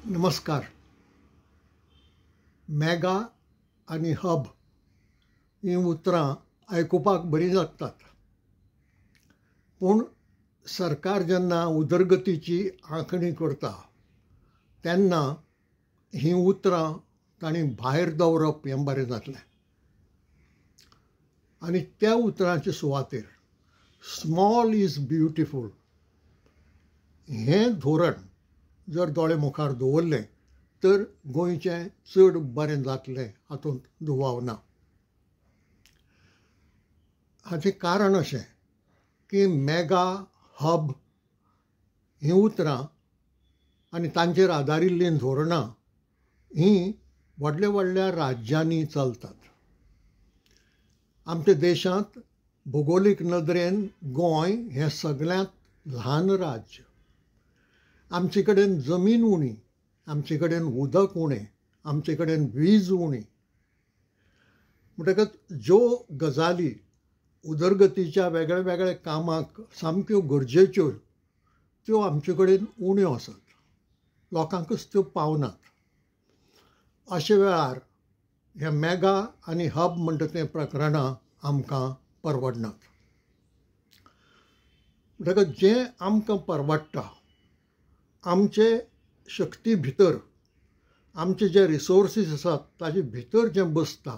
नमस्कार. मेगा आणि हब ही उतरां आयकुपाक बरी लागतात, पूण सरकार जेन्ना उदरगतीची आंखणी करता तेन्ना ही उतरां तांणी भायर दवरप हें बरें जातलें. आनी त्या उतरांचे सुवातेर स्मॉल इज ब्युटिफूल हें धोरण जर दोळे मुखार दवरलें तर गोंयचें चड बरें जातलें हातूंत दुबाव ना. हाचें कारण अशें की मेगा हब हीं उतरां आनी तांचेर आदारिल्लीं धोरणां हीं व्हडल्या व्हडल्या राज्यांनी चलतात. आमच्या देशांत भुगोलीक नदरेन गोंय हें सगळ्यांत ल्हान राज्य. आमचे कडेन जमीन उणी, आमचे कडेन उदक उणें, आमचे कडेन वीज उणी. म्हणटकच ज्यो गजाली उदरगतीच्या वेगळ्या वेगळ्या कामाक सामक्यो गरजेच्यो त्यो आमचे कडेन उण्यो आसात. लोकांकच त्यो पावनात. अशे वेळार हे मेगा आनी हब म्हणटा तें प्रकरणां आमकां परवडनात. म्हणटकच जें आमकां परवडटा आमचे शक्ती भितर, आमचे जे रिसोर्सीस आसात ताचे भितर जें बसता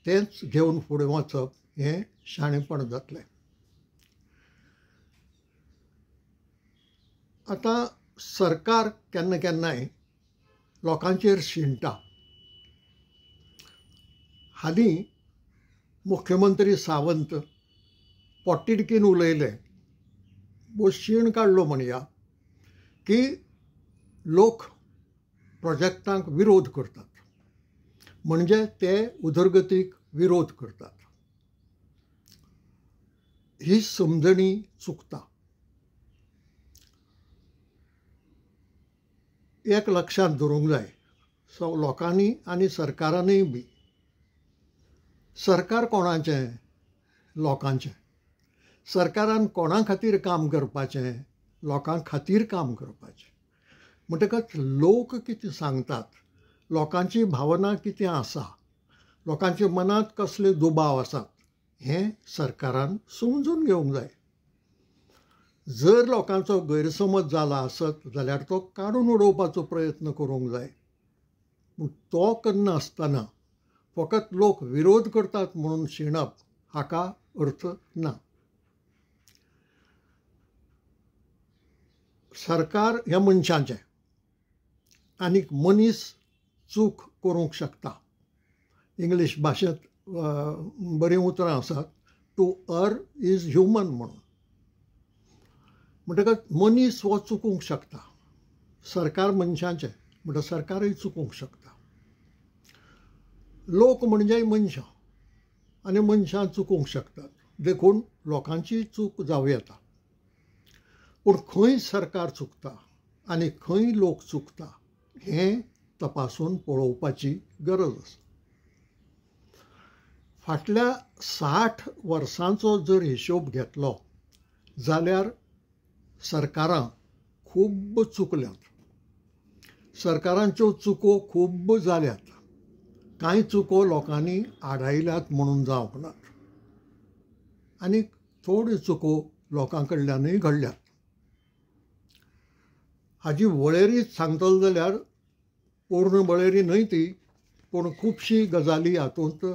तेंच घेवन फुडें वचप हें शाणेपण जातलें. आतां सरकार केन्ना केन्नाय लोकांचेर शिंणटा. हालीं मुख्यमंत्री सावंत पोट्टिडकीन उलयले, वो शीण काडलो म्हणया, की लोक प्रोजेक्टांक विरोध करतात, म्हणजे ते उदरगतीक विरोध करतात. ही समजणी चुकता. एक लक्षांत दवरूंक जाय, लोकांनी आनी सरकारानूय बी, सरकार कोणाचें? लोकांचें. सरकारान कोणा खातीर काम करपाचें? लोकां खातीर काम करपाचें. म्हणटकच लोक कितें सांगतात, लोकांची भावना कितें आसा, लोकांच्या मनांत कसले दुबाव आसात हें सरकारान समजून घेवंक जाय. जर लोकांचो गैरसमज जाला आसत जाल्यार तो काडून उडोवपाचो प्रयत्न करूंक जाय. पूण तो करनासतना फकत लोक विरोध करतात म्हणून शिणप हाका अर्थ ना. सरकार ह्या मनशाचें, आनीक मनीस चूक करूंक शकता. इंग्लीश भाशेंत बरीं उतरां आसात, टू अर्र इज ह्युमन म्हणून. म्हणटकच मनीस हो चुकूंक शकता. सरकार मनशाचें म्हणटकच सरकारूय चुकूंक शकता. लोक म्हणजे मनशां, आनी मनशां चुकूंक शकतात. देखून लोकांची चूक जावं येता. पूण खंय सरकार चुकता आनी खंय लोक चुकता हें तपासून पळोवपाची गरज आसा. फाटल्या 60 वर्सांचो जर हिशोब घेतलो जाल्यार सरकारां खूब चुकल्यात. सरकारांच्यो चुको खूब जाल्यात. कांय चुको लोकांनी आडायल्यात म्हणून जावंक नात, आनी थोड्यो चुको लोकां कडल्यानूय घडल्यात. हाची वळेरीच सांगतलो जाल्यार पूर्ण वळेरी न्हय ती, पूण खुबशी गजाली हातूंत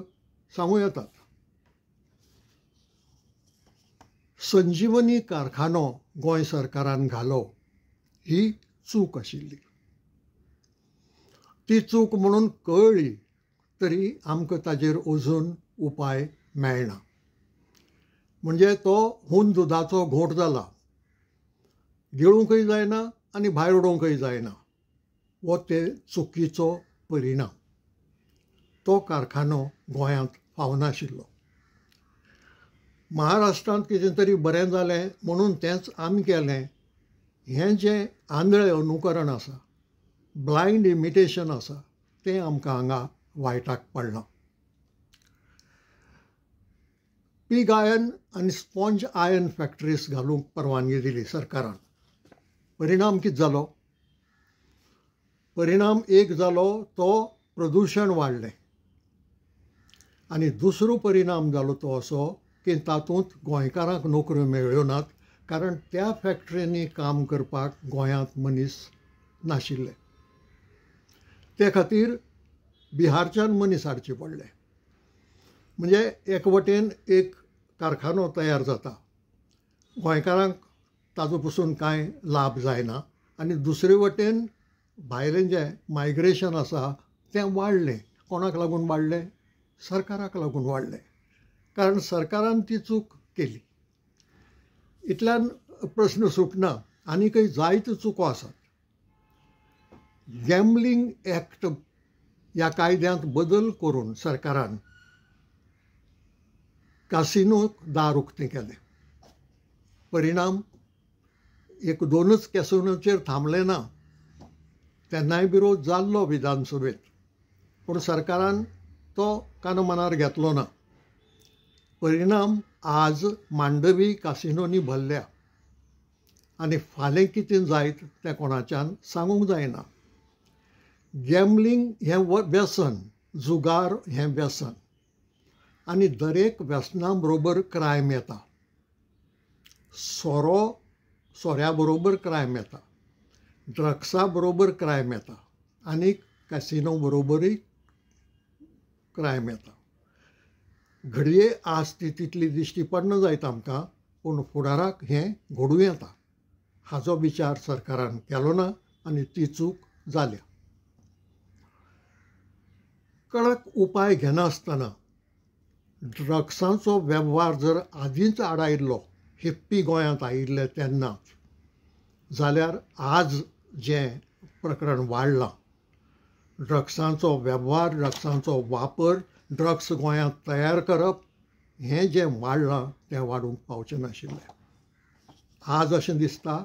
सांगूं येतात. संजीवनी कारखानो गोंय सरकारान घालो ही चूक आशिल्ली. ती चूक म्हणून कळ्ळी तरी आमकां ताजेर अजून उपाय मेळना. म्हणजे तो हून दुदाचो घोट जाला. गिळूंकय जायना आनी भायर उडोवंकय जायना. हो ते चुकीचो परिणाम. तो कारखानो गोंयांत फावनाशिल्लो. महाराष्ट्रांत कितें तरी बरें जालें म्हणून तेंच आमी केलें हें जें आंधळें अनुकरण आसा, ब्लायंड इमिटेशन आसा, तें आमकां हांगा वायटाक पडलां. पीग आयर्न आनी स्पॉंज आयर्न फॅक्टरीज घालूंक परवानगी दिली सरकारान. परिणाम कितें जालो? परिणाम एक जालो तो प्रदूशण वाडलें आनी दुसरो परिणाम जालो तो असो की तातूंत गोंयकारांक नोकऱ्यो मेळ्ळ्यो नात, कारण त्या फॅक्टरींनी काम करपाक गोंयांत मनीस नाशिल्ले. ते खातीर बिहारच्यान मनीस हाडचे पडले. म्हणजे एक वटेन एक कारखानो तयार जाता, गोंयकारांक ताजो पसून कांय लाभ जायना, आनी दुसरे वटेन भायलें जें मायग्रेशन आसा तें वाडलें. कोणाक लागून वाडलें? सरकाराक लागून वाडलें, कारण सरकारान ती चूक केली. इतल्यान प्रस्न सुटना. आनीकय जायत्यो चुको आसात. गॅम्बलिंग एक्ट ह्या कायद्यांत बदल करून सरकारान कासिनोक दार उक्तें केलें. परिणाम एक दोनच कॅसिनोचेर थांबलें ना. तेन्नाय विरोध जाल्लो विधानसभेत, पूण सरकारान तो काना मनार घेतलो ना. परिणाम आज मांडवी कासिनोनी भरल्या आनी फाल्यां कितें जायत तें कोणाच्यान सांगूंक जायना. गॅम्बलिंग हें व्यसन, जुगार हें व्यसन, आनी दरेक व्यसना बरोबर क्रायम येता. सोऱ्या बरोबर क्रायम येता, ड्रग्सा बरोबर क्रायम येता, आनी कॅसिनो बरोबरय क्रायम येता. घडये आज ती तितली दिश्टी पडना जायत आमकां, पूण फुडाराक हें घडूं येता. हाचो विचार सरकारान केलो ना आनी ती चूक जाल्या. कडक उपाय घेनासतना ड्रग्सांचो वेव्हार जर आदींच आडायल्लो, हिप्पी गोंयांत आयिल्ले तेन्नाच, जाल्यार आज जें प्रकरण वाडलां, ड्रग्सांचो वेव्हार, ड्रग्सांचो वापर, ड्रग्स गोंयांत तयार करप, हें जें वाडलां तें वाडूंक पावचें नाशिल्लें. आज अशें दिसता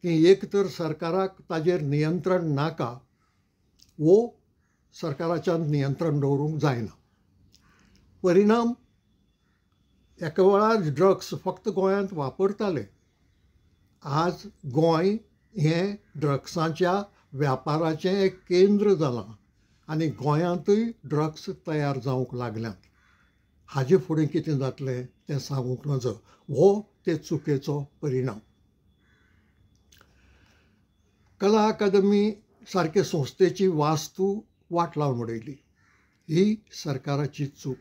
की एक तर सरकाराक ताजेर नियंत्रण नाका, वो सरकाराच्यान नियंत्रण दवरूंक जायना. परिणाम एका वेळार ड्रग्स फक्त गोंयांत वापरताले. आज गोंय हें ड्रग्साच्या व्यापाराचें एक केंद्र जालां आनी गोंयांतूय ड्रग्स तयार जावंक लागल्यात. हाजे फुडें कितें जातलें तें सांगूंक नजो. हो ते चुकेचो परिणाम. कला अकादमी सारके संस्थेची वास्तू वाट लावन उडयली. ही सरकाराची चूक.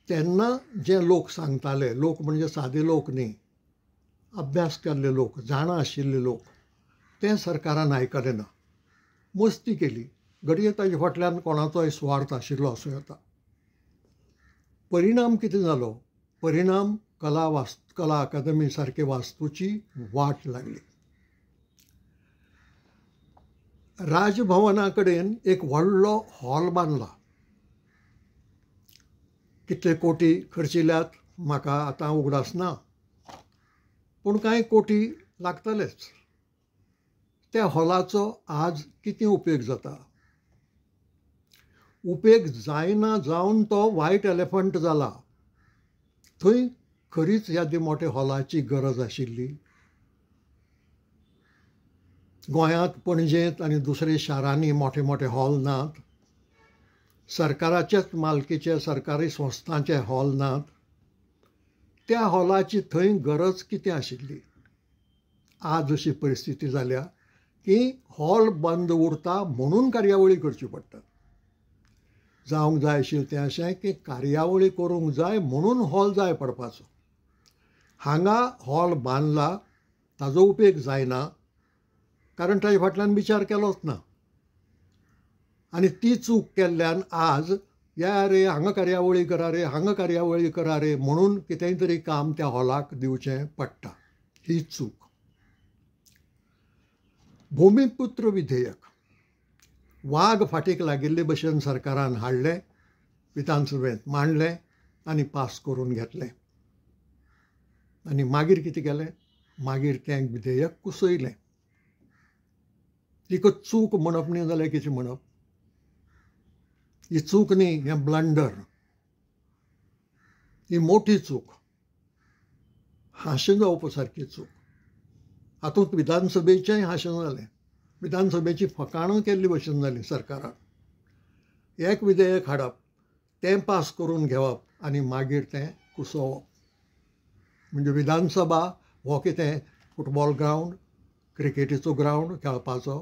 तेन्ना जे लोक सांगताले, लोक म्हणजे सादे लोक न्ही, अभ्यास केल्ले लोक, जाणा आशिल्ले लोक, ते सरकारान आयकलें ना. मस्ती केली. घडये ताजे फाटल्यान कोणाचोय स्वार्थ आशिल्लो आसूं येता. परिणाम कितें जालो? परिणाम कला अकादमी सारके वास्तूची वाट लागली. राजभवना कडेन एक व्हडलो हॉल बांदला. कितले कोटी खर्चिल्यात म्हाका आतां उगडास ना, पूण कांय कोटी लागतलेच. त्या हॉलाचो आज कितें उपेग जाता? उपेग जायना जावन तो व्हायट एलिफंट जाला. थंय खरीच ह्या मोठ्या हॉलाची गरज आशिल्ली? गोंयांत पणजेंत आनी दुसरे शारांनी मोठे मोठे हॉल नात. सरकाराच्याच मालकीचे सरकारी संस्थांचे हॉल नात. त्या हॉलाची थंय गरज कितें आशिल्ली? आज अशी परिस्थिती जाल्या की हॉल बंद उरता म्हणून कार्यावळी करच्यो पडटात. जावंक जाय आशिल्लें तें अशें की कार्यावळी करूंक जाय म्हणून हॉल जाय पडपाचो. हांगा हॉल बांदला, ताजो उपेग जायना, कारण ताजे फाटल्यान विचार केलोच ना. आनी ती चूक केल्ल्यान आज या रे हांगा कार्यावळी करा रे, हांगा कार्यावळी करा रे म्हणून कितेंय तरी काम त्या हॉलाक दिवचें पडटा. ही चूक. भुमिपुत्र विधेयक वाग फाटीक लागिल्ले भशेन सरकारान हाडलें, विधानसभेंत मांडलें आनी पास करून घेतलें. आनी मागीर कितें केलें? मागीर तें विधेयक कुसयलें. तिका चूक म्हणप न्ही जाल्यार कितें म्हणप? ही चूक न्ही, हें ब्लंडर. ही मोठी चूक, हांशें जावपा सारकी चूक. हातूंत विधानसभेचेंय हांशें जालें. विधानसभेची फकाणां केल्ली भशेन जाली सरकारान. एक विधेयक हाडप, तें पास करून घेवप आनी मागीर तें कुसोवप. म्हणजे विधानसभा हो कितें फुटबॉल ग्रावंड, क्रिकेटीचो ग्रावंड खेळपाचो.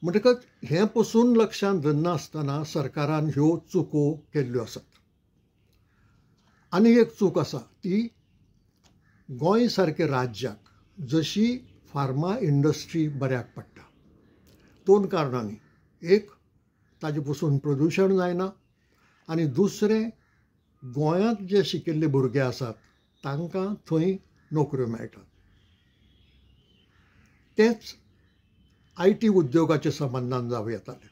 म्हणटकच हें पसून लक्षांत धरनासतना सरकारान ह्यो चुको केल्ल्यो आसात. आनी एक चूक आसा ती गोंय सारके राज्याक जशी फार्मा इंडस्ट्री बऱ्याक पडटा 2 कारणांनी. एक, ताजे पसून प्रदूशण जायना आनी दुसरें, गोंयांत जे शिकिल्ले भुरगे आसात तांकां थंय नोकऱ्यो मेळटात. तेंच IT उद्योगाच्या संबंदान जावं येतालें.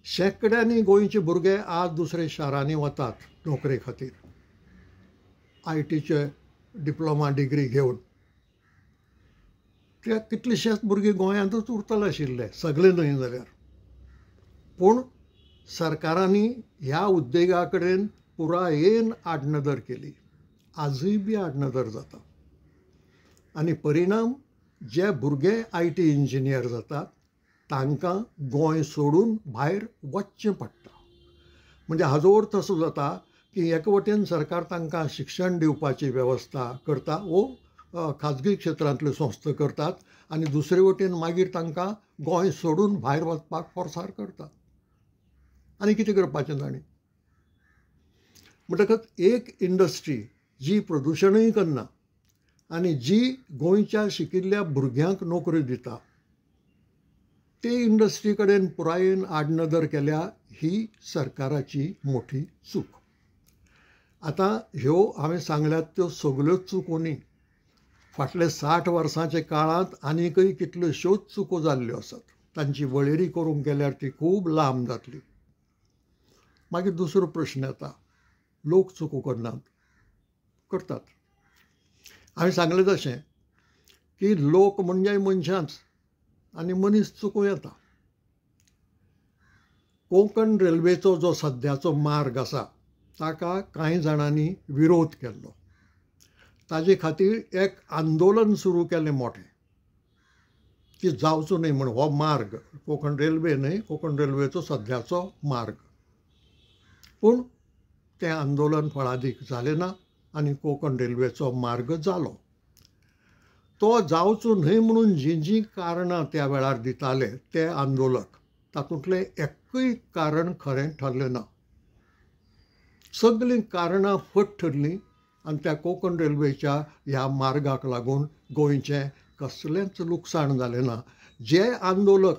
शेंकड्यांनी गोंयचे भुरगे आज दुसरे शारांनी वतात नोकरे खातीर ITचे डिप्लोमा डिग्री घेवन. ते कितलेशेच भुरगे गोंयांतूच उरतले आशिल्ले, सगळे न्हय जाल्यार. पूण सरकारांनी ह्या उद्देगा कडेन पुरायेन आडनदर केली. आजूय बी आडनदर जाता. आनी परिणाम, जे भुरगे IT इंजिनियर जातात तांकां गोंय सोडून भायर वचचें पडटा. म्हणजे हाजो अर्थ असो जाता की एक वटेन सरकार तांकां शिक्षण दिवपाची वेवस्था करता वो खाजगी क्षेत्रांतल्यो संस्था करतात आनी दुसरे वटेन मागीर तांकां गोंय सोडून भायर वचपाक फोर्सार करतात. आनी कितें करपाचें तांणी? म्हणटकच एक इंडस्ट्री जी प्रदूशणूय करना आनी जी गोंयच्या शिकिल्ल्या भुरग्यांक नोकऱ्यो दिता, ते इंडस्ट्री कडेन पुरायेन आडनदर केल्या ही सरकाराची मोठी चूक. आतां ह्यो हांवें सांगल्यात त्यो सगल्यो चुको न्ही. फाटले 60 वर्सांच्या काळांत आनीकय कितल्योश्योच चुको जाल्ल्यो आसात. तांची वळेरी करूंक गेल्यार ती खूब लांब जातली. मागीर दुसरो प्रश्न येता, लोक चुको करनात? करतात. हांवें सांगलें तशें की लोक म्हणजे मनशांच आनी मनीस चुको येता. कोंकण रेल्वेचो जो सद्याचो मार्ग आसा ताका कांय जाणांनी विरोध केल्लो. ताजे खातीर एक आंदोलन सुरू केलें मोठें की जावचो न्हय म्हण हो मार्ग, कोंकण रेल्वे न्हय, कोंकण रेल्वेचो सद्याचो मार्ग. पूण तें आंदोलन फळादीक जालें ना आनी कोंकण रेल्वेचो मार्ग जालो. तो जावचो न्हय म्हणून जीं कारणां त्या वेळार दिताले ते आंदोलक, तातूंतलें एकूय कारण खरें ठरलें ना. सगळीं कारणां फट ठरलीं आनी त्या कोंकण रेल्वेच्या ह्या मार्गाक लागून गोंयचें कसलेंच लुकसाण जालें ना. जे आंदोलक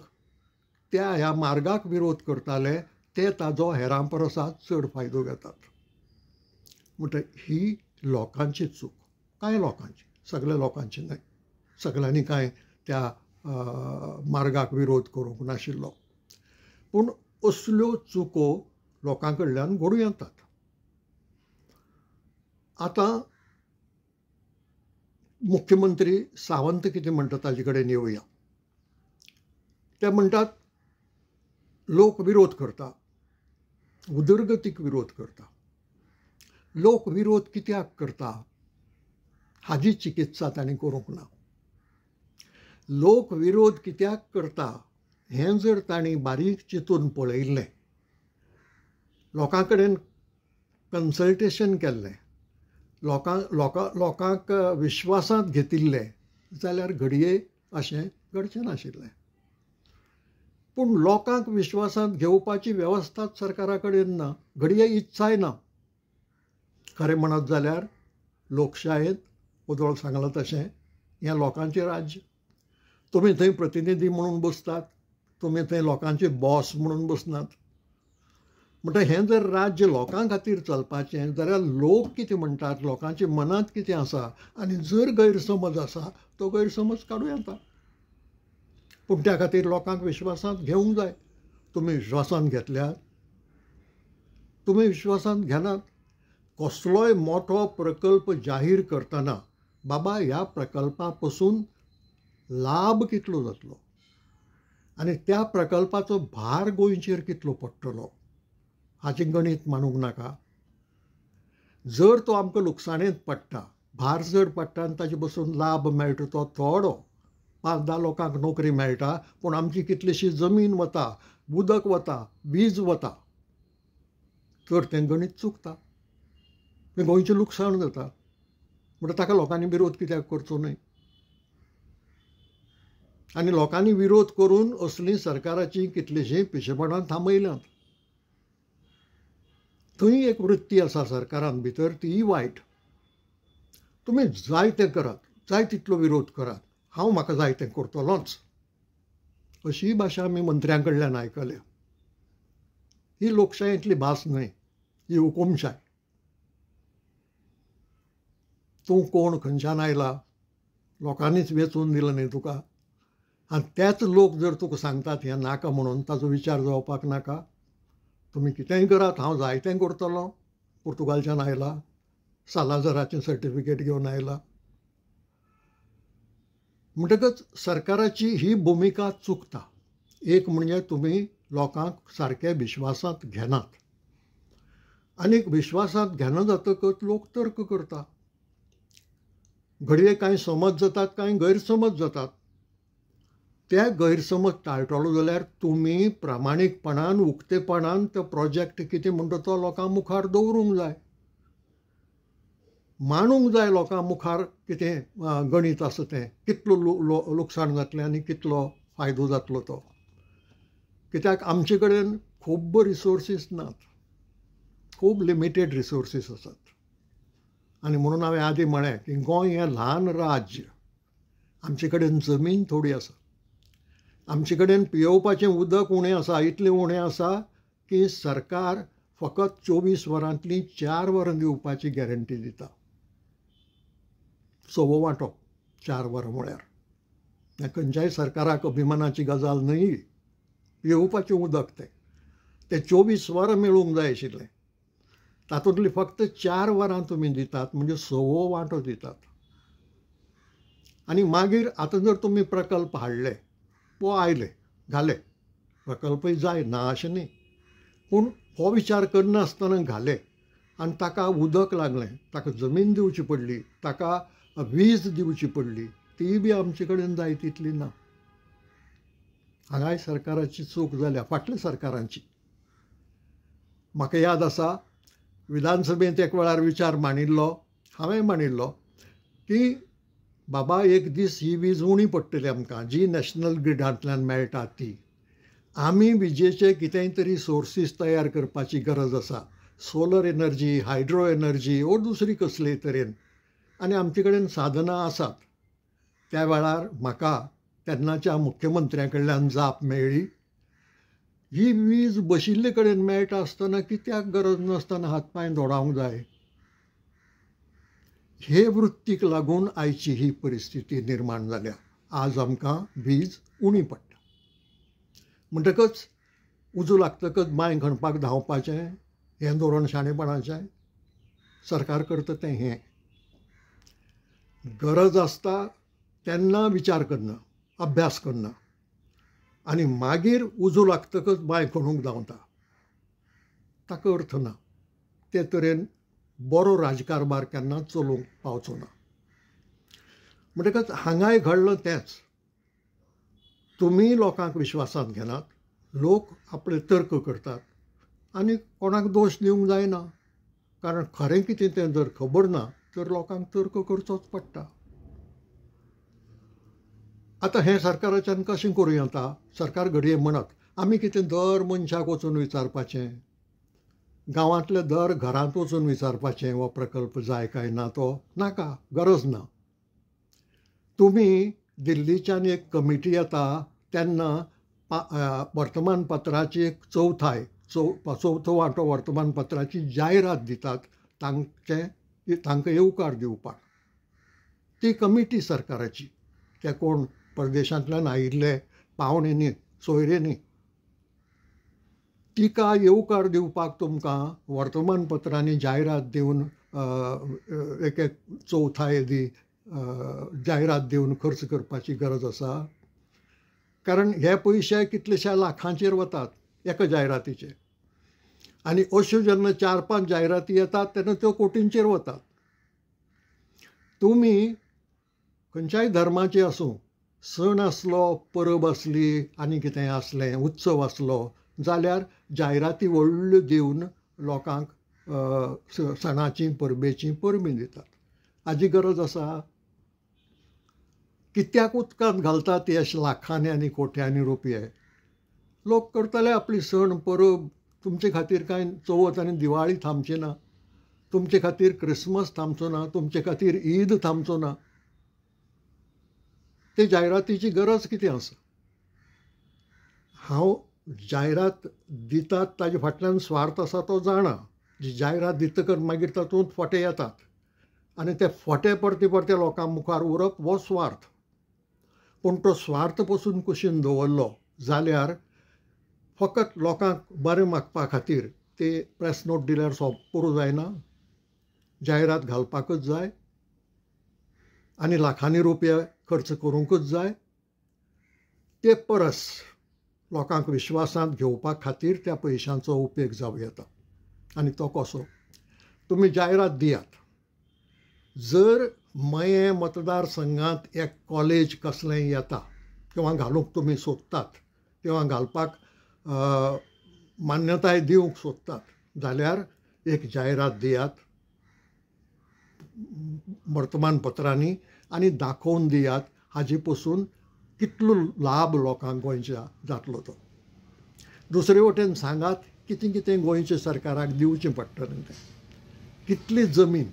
त्या ह्या मार्गाक विरोध करताले ते ताजो हेरां परसा चड फायदो घेतात. म्हणटकीर ही लोकांची चूक, कांय लोकांची, सगळ्या लोकांची न्हय. सगळ्यांनी कांय त्या मार्गाक विरोध करूंक नाशिल्लो. पूण असल्यो चुको लोकां कडल्यान घडूं येतात. आतां मुख्यमंत्री सावंत कितें म्हणटा ताजे कडेन येवया. ते म्हणटात लोक विरोध करता, उदरगतीक विरोध करता. लोक विरोध कित्याक करता हाजी चिकित्सा तांणी करूंक ना. लोक विरोध कित्याक करता हें जर तांणी बारीक चिंतून पळयल्लें, लोकां कडेन कन्सल्टेशन केल्लें, लोकांक विश्वासांत घेतिल्लें जाल्यार घडये अशें घडचें नाशिल्लें. पूण लोकांक विश्वासांत घेवपाची वेवस्थाच सरकारा कडेन ना, घडये इत्साय ना. खरें म्हणत जाल्यार लोकशायेंत उदोळ सांगलां तशें हें लोकांचें राज्य. तुमी थंय प्रतिनिधी म्हणून बसतात, तुमी थंय लोकांचे बॉस म्हणून बसनात. म्हणटा हें जर राज्य लोकां खातीर चलपाचें जाल्यार लोक कितें म्हणटात, लोकांच्या मनांत कितें आसा आनी जर गैरसमज आसा तो गैरसमज काडूं येता. पूण त्या खातीर लोकांक विश्वासांत घेवंक जाय. तुमी विश्वासांत घेतल्यात, तुमी विश्वासांत घेनात. कसलोय मोठो प्रकल्प जाहीर करतना बाबा ह्या प्रकल्पा पसून लाभ कितलो जातलो आनी त्या प्रकल्पाचो भार गोंयचेर कितलो पडटलो हाचें गणीत मानूंक नाका. जर तो आमकां लुकसाणींत पडटा, भार जर पडटा आनी ताजे पसून लाभ मेळटा तो थोडो, 5-10 लोकांक नोकरी मेळटा, पूण आमची कितलीशी जमीन वता, उदक वता, वीज वता, तर तें गणीत चुकता, तें गोंयचें लुकसाण जाता. म्हणटा ताका लोकांनी विरोध कित्याक करचो न्हय? आनी लोकांनी विरोध करून असलीं सरकाराची कितलींशीं पिशेपणां थांबयल्यांत. थंय एक वृत्ती आसा सरकारान भितर, तीय वायट. तुमी जाय तें करात, जाय तितलो विरोध करात, हांव म्हाका जाय तें करतलोच, अशी भाशा आमी मंत्र्यां कडल्यान आयकल्या. ही लोकशायेंतली भास न्हय, ही हुकूमशाय. तूं कोण, खंयच्यान आयला, लोकांनीच वेंचून दिलं न्ही तुका, आनी तेच लोक जर तुका सांगतात हें नाका म्हणून, ताचो विचार जावपाक नाका. तुमी कितेंय करात, हांव जाय तें करतलों, पुर्तुगालच्यान आयला, सालाझाराचें सर्टिफिकेट घेवन आयला. म्हणटकच सरकाराची ही भुमिका चुकता. एक म्हणजे तुमी लोकांक सारके विश्वासांत घेनात, आनीक विश्वासांत घेना जातकच लोक तर्क करता. घडये कांय समज जातात, कांय गैरसमज जातात. ते गैरसमज टाळटलो जाल्यार तुमी प्रामाणीकपणान, उक्तेपणान तो प्रोजेक्ट कितें म्हणटा तो लोकां मुखार दवरूंक जाय. मांडूंक जाय लोकां मुखार कितें गणीत आसा तें, कितलो लुकसाण जातलें आनी कितलो फायदो जातलो तो. कित्याक आमचे कडेन खूब रिसोर्सीस नात, खूब लिमिटेड रिसोर्सीस आसात. आनी म्हणून हांवें आदीं म्हळें की गोंय हें ल्हान राज्य. आमचे कडेन जमीन थोडी आसा, आमचे कडेन पियेवपाचें उदक उणें आसा, इतलें उणें आसा की सरकार फकत 24 वरांतलीं 4 वरां दिवपाची गॅरंटी दिता. सवो वांटो 4 वरां म्हळ्यार हें खंयच्याय सरकाराक अभिमानाची गजाल न्हय. पियेवपाचें उदक तें 24 वरां मेळूंक जाय आशिल्लें, तातूंतलीं फक्त 4 वरां तुमी दितात, म्हणजे सवो वांटो दितात. आनी मागीर आतां जर तुमी प्रकल्प हाडले वो आयले घाले, प्रकल्पय जाय ना अशें न्ही, पूण हो विचार करनासतना घाले आनी ताका उदक लागलें, ताका जमीन दिवची पडली, ताका वीज दिवची पडली, ती बी आमचे कडेन जाय तितली ना. हांगाय सरकाराची चूक जाल्या, फाटल्या सरकारांची. म्हाका याद आसा विधानसभेंत एक वेळार विचार मांडिल्लो, हांवें मांडिल्लो की बाबा एक दीस ही वीज उणी पडटली आमकां, जी नॅशनल ग्रिडांतल्यान मेळटा ती. आमी विजेचे कितेंय तरी सोर्सीस तयार करपाची गरज आसा, सोलर एनर्जी, हायड्रो एनर्जी वो दुसरी कसलेय तरेन, आनी आमचे कडेन साधनां आसात. त्या वेळार म्हाका तेन्नाच्या मुख्यमंत्र्या कडल्यान जाप मेळ्ळी, ही वीज बशिल्ले कडेन मेळटा आसतना कित्याक गरज नासतना हातपांय धोडावंक जाय. हे वृत्तीक लागून आयची ही परिस्थिती निर्माण जाल्या. आज आमकां वीज उणी पडटा. म्हणटकच उजो लागतकच बांय खणपाक धांवपाचें हें धोरण शाणेपणाचें. सरकार करता तें हें. गरज आसता तेन्ना विचार करना, अभ्यास करना, आनी मागीर उजो लागतकच बांय खणूंक धांवता, ताका अर्थ ना. ते तरेन बरो राजकारबार केन्ना चलोवंक पावचो ना. म्हणटकच हांगाय घडलां तेंच. तुमी लोकांक विश्वासांत घेनात, लोक आपले तर्क करतात, आनी कोणाक दोश दिवंक जायना. कारण खरें कितें तें जर खबर ना तर लोकांक तर्क करचोच पडटा. आतां हें सरकाराच्यान कशें करूं येता? सरकार घडये म्हणत आमी कितें दर मनशाक वचून विचारपाचें, गांवांतल्या दर घरांत वचून विचारपाचें हो प्रकल्प जाय काय ना, तो नाका, गरज ना. तुमी दिल्लीच्यान एक कमिटी येता तेन्ना वर्तमानपत्राची एक चवथो वांटो वर्तमानपत्राची जायरात दितात तांकां येवकार दिवपाक. ती कमिटी सरकाराची, ते कोण परदेशांतल्यान आयिल्ले पावणे न्ही, सोयरे न्ही. तिका येवकार दिवपाक तुमकां वर्तमानपत्रांनी जायरात दिवन एक चवथाय जायरात दिवन खर्च करपाची गरज आसा? कारण हे पयशे कितलेशा लाखांचेर वतात एका जायरातीचे, आनी अश्यो जेन्ना 4-5 जायराती येतात तेन्ना त्यो कोटींचेर वतात. तुमी खंयच्याय धर्माचे आसूं, सण आसलो, परब आसली, आनी कितेंय आसलें, उत्सव आसलो जाल्यार जायराती व्हडल्यो दिवन लोकांक सणाची परबेची परबीं दितात. हाजी गरज आसा? कित्याक उदकांत घालतात ते अशे लाखांनी आनी कोट्यांनी रुपये? लोक करतले आपली सण परब. तुमचे खातीर कांय चवथ आनी दिवाळी थांबची ना, तुमचे खातीर क्रिसमस थांबचो ना, तुमचे खातीर ईद थांबचो ना. ते जायरातीची गरज कितें आसा? हांव जायरात दितात ताजे फाटल्यान स्वार्थ आसा तो जाणा. जी जायरात दितकच मागीर तातूंत फोटे येतात आनी ते फोटे परते परते लोकां मुखार उरप हो स्वार्थ. पूण तो स्वार्थ पसून कुशीन दवरलो जाल्यार फकत लोकांक बरें मागपा खातीर ते प्रेस नोट दिल्यार पुरो जायना. जायरात घालपाकच जाय आनी लाखांनी रुपया खर्च करूंकच जाय. ते परस लोकांक विश्वासांत घेवपा खातीर त्या पयशांचो उपेग जावं येता. आनी तो कसो? तुमी जायरात दियात. जर मये मतदारसंघांत एक कॉलेज कसलेंय येता किंवा घालूंक तुमी सोदतात किंवा घालपाक मान्यताय दिवंक सोदतात जाल्यार एक जायरात दियात वर्तमानपत्रांनी आनी दाखोवन दियात हाजे पसून कितलो लाभ लोकांक गोंयच्या जातलो तो. दुसरे वटेन सांगात कितें कितें गोंयच्या सरकाराक दिवचें पडटलें तें. कितली जमीन,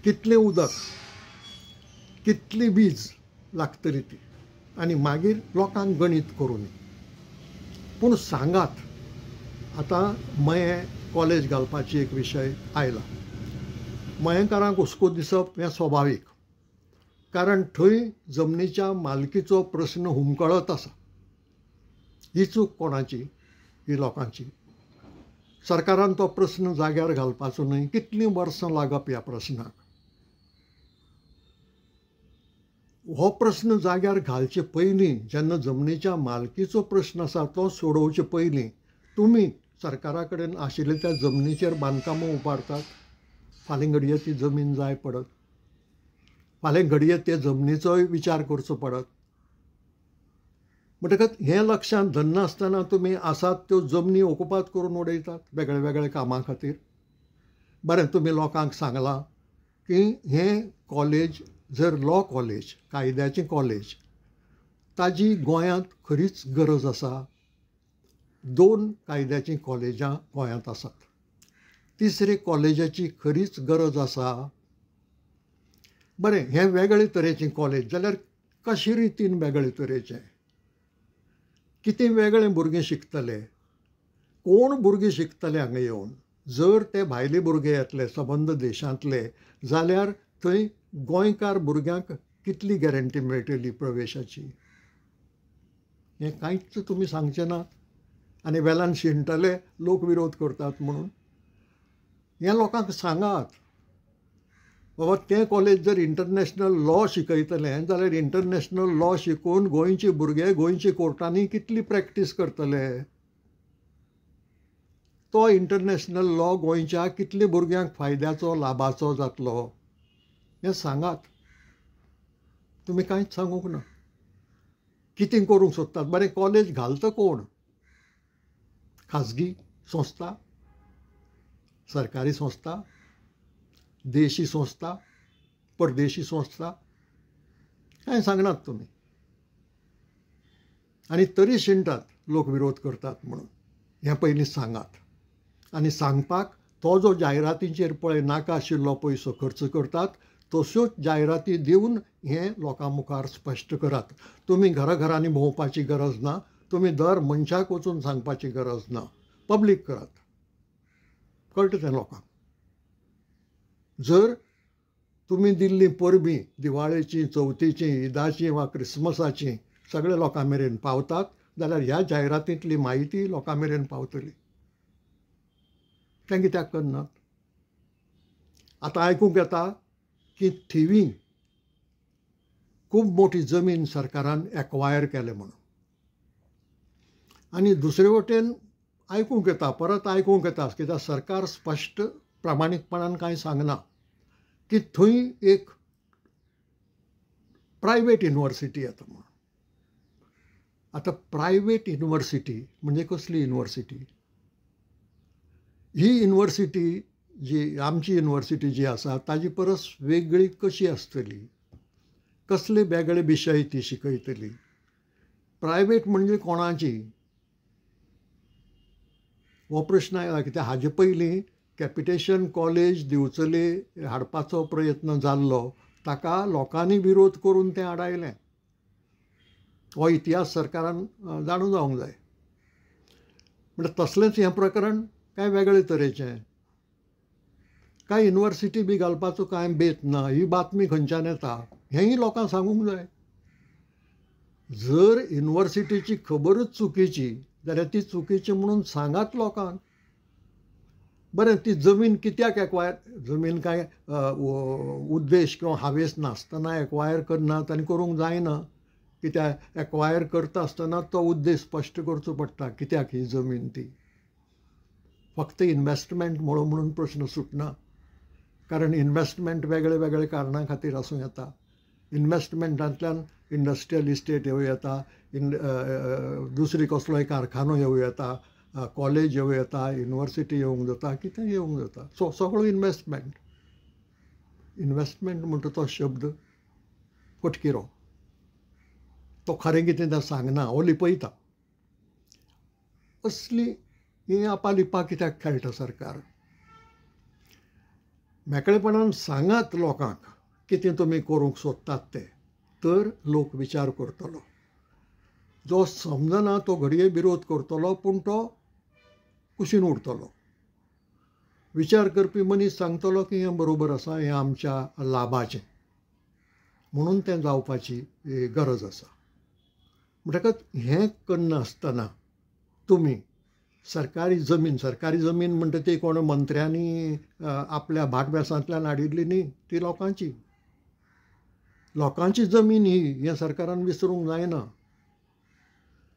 कितलें उदक, कितली वीज लागतली ती, आनी मागीर लोकांक गणीत करून. पूण सांगात. आतां मये कॉलेज घालपाची एक विशय आयला. मयेकारांक हुस्को दिसप हें स्वाभावीक, कारण थंय जमनीच्या मालकीचो प्रस्न हुमकळत आसा. ही चूक कोणाची? ही लोकांची. सरकारान तो प्रस्न जाग्यार घालपाचो न्हय. कितलीं वर्सां लागप ह्या प्रस्नाक? हो प्रस्न जाग्यार घालचे पयलीं, जेन्ना जमनीच्या मालकीचो प्रस्न आसा तो सोडोवचे पयलीं तुमी सरकारा कडेन आशिल्ले त्या जमनीचेर बांदकामां उबारतात. फाल्यां घडये ती जमीन जाय पडत. फाल्यां घडये ते जमनीचोय विचार करचो पडत. म्हणटकच हें लक्षांत धरनासतना तुमी आसात त्यो जमनी ओकुपात करून उडयतात वेगळे वेगळे कामां खातीर. बरें, तुमी लोकांक सांगलां की हें कॉलेज जर लॉ कॉलेज, कायद्याचें कॉलेज, ताजी गोंयांत खरीच गरज आसा. 2 कायद्याचीं कॉलेजां गोंयांत आसात. तिसरे कॉलेजाची खरीच गरज आसा. बरें, हें वेगळे तरेचें कॉलेज जाल्यार कशे रितीन वेगळे तरेचें? कितें वेगळें भुरगे शिकतले? कोण भुरगे शिकतले हांगा येवन? जर ते भायले भुरगे येतले सबंद देशांतले जाल्यार थंय गोंयकार भुरग्यांक कितली गॅरंटी मेळटली प्रवेशाची? हें कांयच तुमी सांगचे ना आनी वेल्यान शिणटले लोक विरोध करतात म्हणून. हें लोकांक सांगात. बाबा तें कॉलेज जर इंटरनॅशनल लॉ शिकयतलें जाल्यार इंटरनॅशनल लॉ शिकून गोंयचे भुरगे गोंयच्या कोर्टांनी कितली प्रॅक्टीस करतले? तो इंटरनॅशनल लॉ गोंयच्या कितल्या भुरग्यांक फायद्याचो लाभाचो जातलो हें सांगात. तुमी कांयच सांगूंक ना. कितें करूंक सोदतात? बरें, कॉलेज घालता कोण? खाजगी संस्था, सरकारी संस्था, देशी संस्था, परदेशी संस्था? कांय सांगनात तुमी. आनी तरी शिणटात लोक विरोध करतात म्हणून. हें पयलीं सांगात. आनी सांगपाक तो जो जायरातींचेर पळय नाका आशिल्लो पयसो खर्च करतात तश्योच जायराती दिवन हें लोकां मुखार स्पश्ट करात. तुमी घराघरांनी भोंवपाची गरज ना. तुमी दर मनशाक वचून सांगपाची गरज ना. पब्लीक करात. कळटा तें लोकांक. जर तुमी दिल्लीं परबीं दिवाळेचीं, चवथीचीं, ईदाचीं वा क्रिसमसाचीं सगळ्या लोकां मेरेन पावतात जाल्यार ह्या जायरातींतली म्हायती लोकां मेरेन पावतली. तें कित्याक करनात? आतां आयकूंक येता की थिवीं खूब मोठी जमीन सरकारान एक्वायर केले म्हणून. आनी दुसरे वटेन आयकूंक येता, परत आयकूंक येता, कित्याक सरकार स्पश्ट प्रामाणीकपणान कांय सांगना की थंय एक प्रायवेट युनिव्हर्सिटी येता म्हणून. आता प्रायवेट युनिव्हर्सिटी म्हणजे कसली युनिव्हर्सिटी? ही युनिव्हर्सिटी जी आमची युनिव्हर्सिटी जी आसा ताजी परस वेगळी कशी आसतली? कसले वेगळे विशय ती शिकयतली? प्रायवेट म्हणजे कोणाची हो प्रश्न आयला. कित्याक हाजे पयलीं कॅपिटेशन कॉलेज दिवचले हाडपाचो प्रयत्न जाल्लो, ताका लोकांनी विरोध करून तें हाडायलें. हो इतिहास सरकारान जाणून जावंक जाय. म्हणजे तसलेंच हें प्रकरण काय वेगळे तरेचें. काय युनिव्हर्सिटी बी घालपाचो कांय बेत ना. ही बातमी खंयच्यान येता हेंय लोकांक सांगूंक जाय. जर युनिव्हर्सिटीची खबरच चुकीची जाल्यार ती चुकीची म्हणून सांगात लोकांक. बरें, ती जमीन कित्याक एक्वायर, जमीन काय उद्देश किंवा हावेस नासतना एक्वायर करनात आनी करूंक जायना. कित्याक एक्वायर करता आसतना तो उद्देश स्पश्ट करचो पडटा कित्याक ही जमीन ती. फक्त इन्वेस्टमेंट म्हणून प्रश्न सुटना. कारण इन्वेस्टमेंट वेगळे वेगळे कारणां खातीर आसूं येता. इन्वेस्टमेंटांतल्यान इंडस्ट्रियल इस्टेट येवं येता, दुसरी कसलोय कारखानो येवं येता, कॉलेज येवं येता, युनिव्हर्सिटी येवंक जाता, कितें येवंक जाता. सगळो इन्वेस्टमेंट. इन्वेस्टमेंट म्हणटा तो शब्द फटकिरो. तो खरें कितें तें सांगना, हो लिपयता. असली ही आपालिपा कित्याक खेळटा सरकार? मेकळेपणान सांगात लोकांक कितें तुमी करूंक सोदतात तें, तर लोक विचार करतलो. जो समजना तो घडये विरोध करतलो, पूण तो कुशीन उरतलो. विचार करपी मनीस सांगतलो की हें बरोबर आसा, हें आमच्या लाभाचें, म्हणून तें जावपाची गरज आसा. म्हणटकच हें करनासतना तुमी सरकारी जमीन म्हणटा ती कोण मंत्र्यांनी आपल्या भाटबेसांतल्यान हाडिल्ली न्ही, ती लोकांची जमीन ही, हें सरकारान विसरूंक जायना.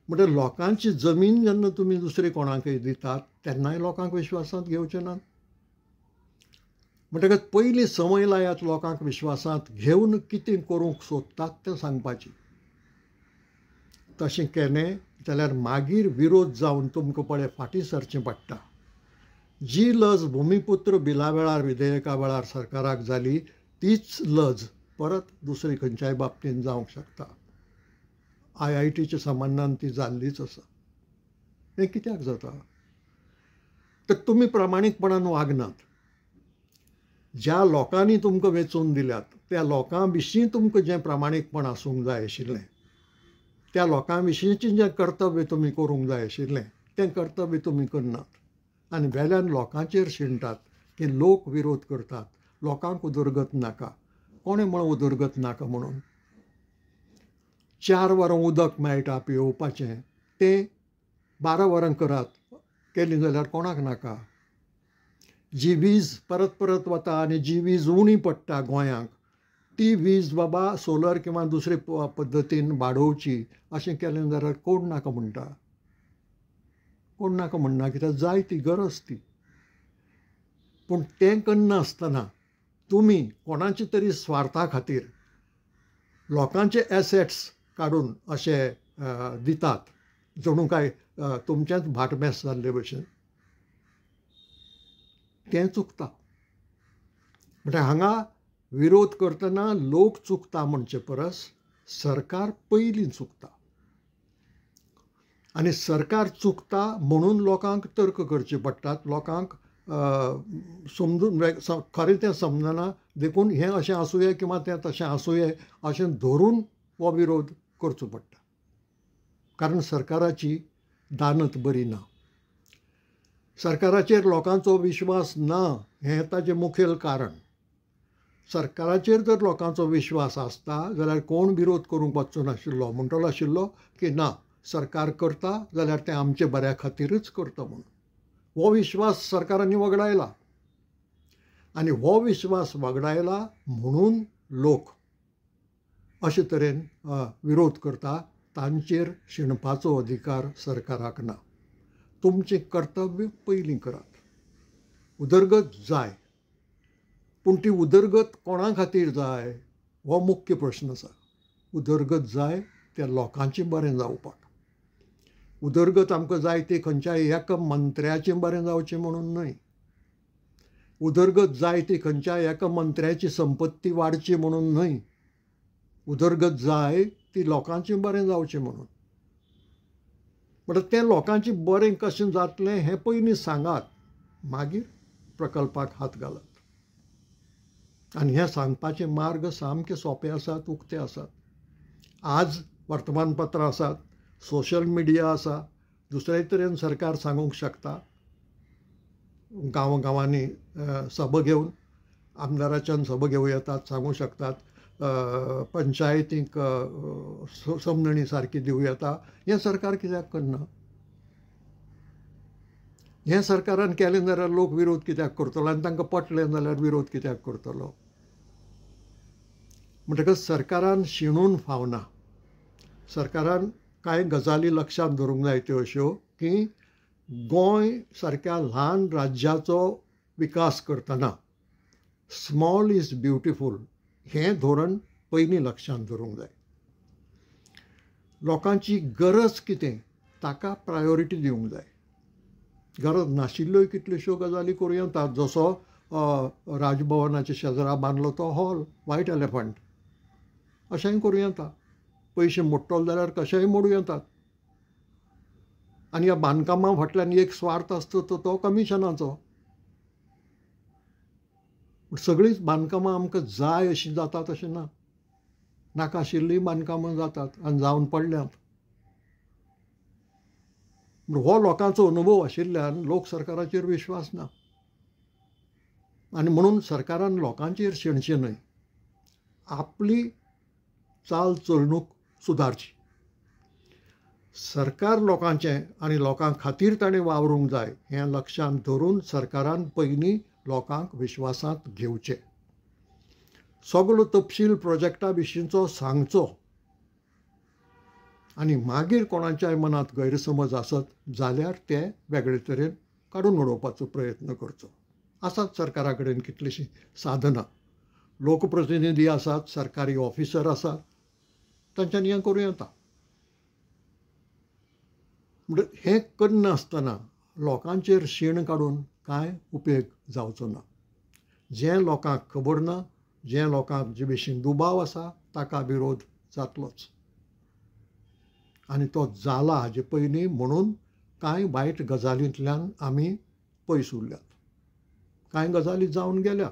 म्हणजे लोकांची जमीन जेन्ना तुमी दुसरे कोणाकय दितात तेन्नाय लोकांक विश्वासांत घेवचे नात. म्हणटकच पयलीं संवय लायात लोकांक विश्वासांत घेवन कितें करूंक सोदतात तें सांगपाचें. तशें केलें जाल्यार मागीर विरोध जावन तुमकां पळय फाटीं सरचें पडटा. जी लज भुमिपुत्र बिला वेळार विधेयका वेळार सरकाराक जाली, तीच लज परत दुसरे खंयच्याय बाबतींत जावंक शकता. IITच्या संबंदान ती जाल्लीच आसा. हें कित्याक जाता? तर तुमी प्रामाणीकपणान वागनात. ज्या लोकांनी तुमकां वेंचून दिल्यात त्या लोकां विशीं तुमकां जें प्रामाणीकपण आसूंक जाय आशिल्लें, त्या लोकां विशींचें जें कर्तव्य तुमी करूंक जाय आशिल्लें तें कर्तव्य तुमी करनात. आनी वेल्यान लोकांचेर शिणटात की लोक विरोध करतात, लोकांक उदरगत नाका. कोणें म्हळें उदरगत नाका म्हणून? 4 वरां उदक मेळटा पियेवपाचें, तें 12 वरां करात केलीं जाल्यार कोणाक नाका? जी वीज परत परत वता आनी जी वीज उणी पडटा गोंयांक, ती वीज बाबा सोलर किंवा दुसरे पद्दतीन वाडोवची अशें केलें जाल्यार कोण नाका म्हणटा? कोण नाका म्हणना, कित्याक जाय ती गरज ती. पूण तें करनासतना तुमी कोणाच्या तरी स्वार्था खातीर लोकांचे एसेट्स काडून अशे दितात, जणू काय तुमचेंच भाटबेस जाल्ले भशेन. तें चुकता. म्हणजे हांगा विरोध करतना लोक चुकता म्हणचे परस सरकार पयलीं चुकता. आनी सरकार चुकता म्हणून लोकांक तर्क करचे पडटात. लोकांक समजून खरें तें समजना देखून हें अशें आसूंये किंवा तें तशें आसूंये अशें धरून हो विरोध करचो पडटा. कारण सरकाराची दानत बरी ना. सरकाराचेर लोकांचो विश्वास ना हें ताचें मुखेल कारण. सरकाराचेर जर लोकांचो विश्वास आसता जाल्यार कोण विरोध करूंक वचचो नाशिल्लो. म्हणटलो आशिल्लो की ना, सरकार करता जाल्यार तें आमचे बऱ्या खातीरच करता म्हणून. हो विश्वास सरकारांनी वगडायला आनी हो विश्वास वगडायला म्हणून लोक अशे तरेन विरोध करता. तांचेर शिणपाचो अधिकार सरकाराक ना. तुमचें कर्तव्य पयलीं करात. उदरगत जाय, पूण ती उदरगत कोणा खातीर जाय हो मुख्य प्रश्न आसा. उदरगत जाय त्या लोकांचें बरें जावपाक. उदरगत आमकां जाय ती खंयच्याय एका मंत्र्याचें बरें जावचें म्हणून न्हय. उदरगत जाय ती खंयच्याय एका मंत्र्याची संपत्ती वाडची म्हणून न्हय. उदरगत जाय ती लोकांचें बरें जावचें म्हणून. म्हणटच तें लोकांचें बरें कशें जातलें हें पयलीं सांगात, मागीर प्रकल्पाक हात घालात. आनी हें सांगपाचे मार्ग सामके सोंपे आसात, उक्ते आसात. आज वर्तमानपत्रां आसात, सोशल मिडिया आसा, दुसरे तरेन सरकार सांगूंक शकता. गांवांनी सभा घेवन आमदाराच्यान सभा घेवं येतात, सांगूं शकतात. पंचायतीक समजणी सारकी दिवं येता. हें सरकार कित्याक करना? हें सरकारान केलें जाल्यार लोक विरोध कित्याक करतलो आनी तांकां पटलें जाल्यार विरोध कित्याक करतलो? म्हणटकच सरकारान शिणून फावना. सरकारान कांय गजाली लक्षांत दवरूंक जाय त्यो अश्यो की गोंय सारक्या ल्हान राज्याचो विकास करतना स्मॉल इज ब्युटिफूल हें धोरण पयलीं लक्षांत दवरूंक जाय. लोकांची गरज कितें ताका प्रायोरिटी दिवंक जाय. गरज नाशिल्ल्योय कितल्योश्यो गजाली करूं येतात, जसो राजभवनाच्या शेजरा बांदलो तो हॉल, व्हायट एलिफंट, अशेंय करूं येता. पयशे मोडटले जाल्यार कशेंय मोडूं येतात. आनी ह्या बांदकामा फाटल्यान एक स्वार्थ आसता तो कमिशनाचो. सगळींच बांदकामां आमकां जाय अशीं जातात अशें ना. नाका आशिल्लीं बांदकामां जातात आनी जावन पडल्यात. हो लोकांचो अनुभव आशिल्ल्यान लोक सरकाराचेर विश्वास ना. आनी म्हणून सरकारान लोकांचेर शेणचें न्हय, आपली चाल चलणूक सुदारची. सरकार लोकांचें आनी लोकां खातीर ताणें वावरूंक जाय हें लक्षांत धरून सरकारान पयलीं लोकांक विश्वासांत घेवचें. सगळो तपशील प्रोजेक्टा विशींचो सांगचो आनी मागीर कोणाच्याय मनांत गैरसमज आसत जाल्यार ते वेगळे तरेन काडून उडोवपाचो प्रयत्न करचो. आसात सरकारा कडेन कितलींशीं साधनां. लोकप्रतिनिधी आसात, सरकारी ऑफिसर आसात, तांच्यांनी हें करूं येता. म्हणजे हें करनासतना लोकांचेर शीण काडून कांय उपेग जावचो ना. जें लोकांक खबर ना, जें लोकांक जे भशेन दुबाव आसा ताका विरोध जातलोच. आनी तो जाला हाजे पयलीं म्हणून कांय वायट गजालींतल्यान आमी पयस उरल्यात. कांय गजाली जावन गेल्यात,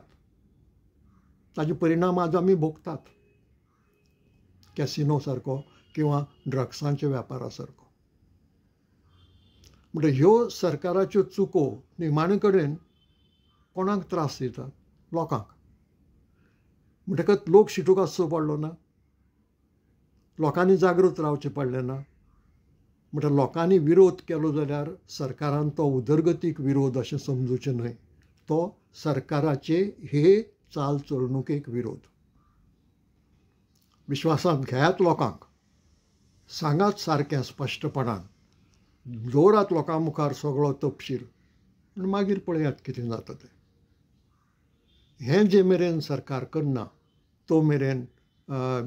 ताजे परिणाम आज आमी भोगतात. कॅसिनो सारको किंवा ड्रग्सांच्या वेपारा सारको. म्हणजे ह्यो सरकाराच्यो चुको निमाणे कडेन कोणाक त्रास दितात? लोकांक. म्हणटकच लोक शिटूक आसचो पडलो ना, लोकांनी जागृत रावचें पडलें ना. म्हणटा लोकांनी विरोध केलो जाल्यार सरकारान तो उदरगतीक विरोध अशें समजुचें न्हय. तो सरकाराचे हे चाल चलणुकेक विरोध. विश्वासांत घेयात लोकांक, सांगात सारकें स्पश्टपणान, दवरात लोकां मुखार सगळो तपशील आनी मागीर पळयात कितें जाता तें. हें जे मेरेन सरकार करना तो मेरेन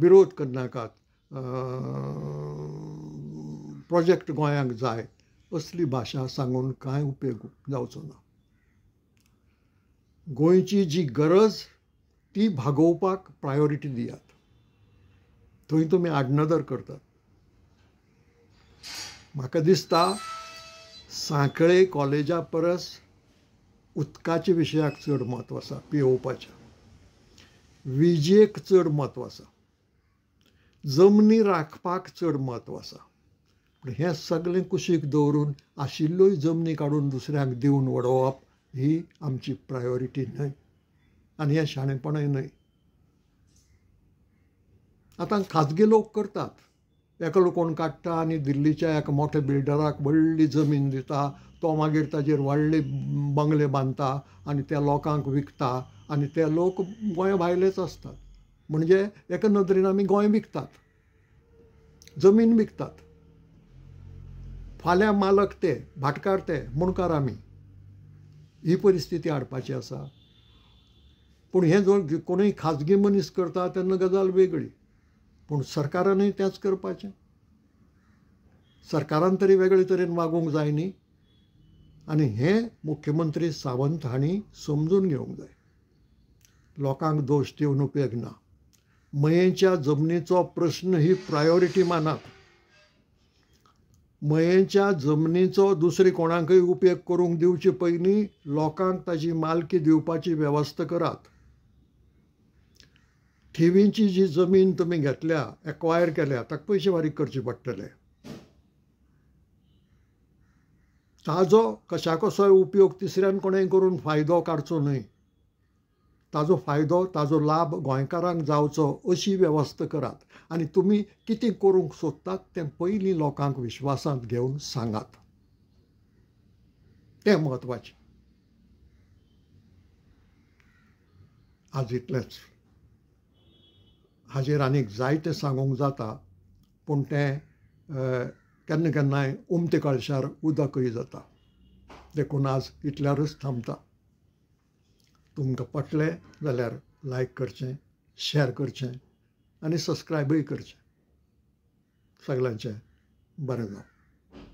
विरोध करनाकात. प्रोजेक्ट गोंयांक जाय असली भाशा सांगून कांय उपेग जावचो ना. गोंयची जी गरज ती भागोवपाक प्रायोरिटी दियात. थंय तुमी आडनदर करतात. म्हाका दिसता सांखळे कॉलेजा परस उदकाच्या विशयाक चड म्हत्व आसा, पियेवपाच्या. विजेक चड म्हत्व आसा. जमनी राखपाक चड म्हत्व आसा. हें सगळें कुशीक दवरून आशिल्ल्योय जमनी काडून दुसऱ्याक दिवन उडोवप ही आमची प्रायोरिटी न्हय आनी हें शाणेपणय न्हय. आतां खाजगी लोक करतात. एकलो कोण काडटा आनी दिल्लीच्या एका मोठ्या बिल्डराक व्हडली जमीन दिता. तो मागीर ताजेर व्हडले बंगले बांदता आनी त्या लोकांक विकता आनी ते लोक गोंया भायलेच आसतात. म्हणजे एका नदरेन आमी गोंय विकतात, जमीन विकतात. फाल्यां मालक ते, भाटकार ते, मुणकार आमी. ही परिस्थिती हाडपाची आसा. पूण हें जर कोणूय खाजगी मनीस करता तेन्ना गजाल वेगळी. पूण सरकारानूय तेंच करपाचें. सरकारान तरी वेगळे तरेन वागूंक जाय न्ही. आनी हें मुख्यमंत्री सावंत हांणी समजून घेवंक जाय. लोकांक दोश दिवन उपेग ना. मयेंच्या जमनीचो प्रश्न ही प्रायोरिटी मानात. मयेंच्या जमनीचो दुसरे कोणाकय उपेग करूंक दिवचे पयलीं लोकांक ताची मालकी दिवपाची वेवस्था करात. ठेवींची जी जमीन तुमी घेतल्या, एक्वायर केल्या, ताका पयशे फारीक करचे पडटले. ताजो कशा कसोय उपयोग तिसऱ्यान कोणें करून फायदो काडचो न्हय. ताजो फायदो, ताजो लाभ गोंयकारांक जावचो अशी वेवस्था करात. आनी तुमी कितें करूंक सोदतात तें पयलीं लोकांक विश्वासांत घेवन सांगात. तें म्हत्वाचें. आज इतलेंच. हाजेर आनीक जायतें सांगूंक जाता, पूण तें केन्ना केन्नाय उमते कळशार उदकय जाता. देखून आज इतल्यारच थांबता. तुमकां पटलें जाल्यार लायक करचें, शेअर करचें आनी सबस्क्रायबय करचें. सगळ्यांचें बरें जावं.